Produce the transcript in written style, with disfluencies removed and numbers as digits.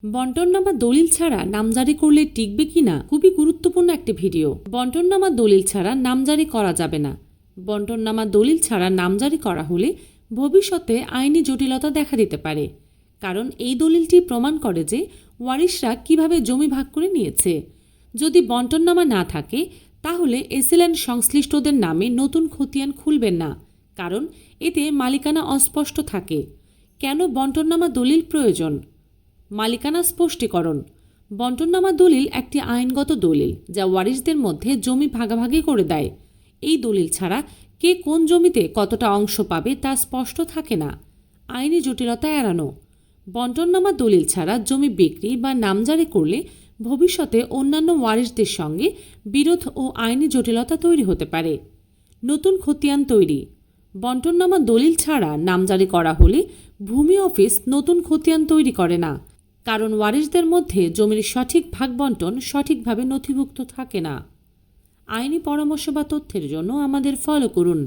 বন্টননামা দলিল ছাড়া নামজারি করলে টিকবে কিনা খুবই গুরুত্বপূর্ণ একটি ভিডিও। বন্টননামা দলিল ছাড়া নামজারি করা যাবে না। বন্টননামা দলিল ছাড়া নামজারি করা হলে ভবিষ্যতে আইনি জটিলতা দেখা দিতে পারে, কারণ এই দলিলটি প্রমাণ করে যে ওয়ারিশরা কিভাবে জমি ভাগ করে নিয়েছে। যদি বন্টননামা না থাকে তাহলে এসএলএন সংশ্লিষ্টদের নামে নতুন খতিয়ান খুলবেন না, কারণ এতে মালিকানা অস্পষ্ট থাকে। কেন বন্টননামা দলিল প্রয়োজন? মালিকানা স্পষ্টীকরণ। বন্টননামা দলিল একটি আইনগত দলিল যা ওয়ারিশদের মধ্যে জমি ভাগাভাগি করে দেয়। এই দলিল ছাড়া কে কোন জমিতে কতটা অংশ পাবে তা স্পষ্ট থাকে না। আইনি জটিলতা এড়ানো। বন্টননামা দলিল ছাড়া জমি বিক্রি বা নামজারি করলে ভবিষ্যতে অন্যান্য ওয়ারিশদের সঙ্গে বিরোধ ও আইনি জটিলতা তৈরি হতে পারে। নতুন খতিয়ান তৈরি। বন্টননামা দলিল ছাড়া নামজারি করা হলে ভূমি অফিস নতুন খতিয়ান তৈরি করে না, কারণ ওয়ারিশদের মধ্যে জমির সঠিক ভাগবণ্টন সঠিকভাবে নথিভুক্ত থাকে না। আইনি পরামর্শ বা তথ্যের জন্য আমাদের ফলো করুন।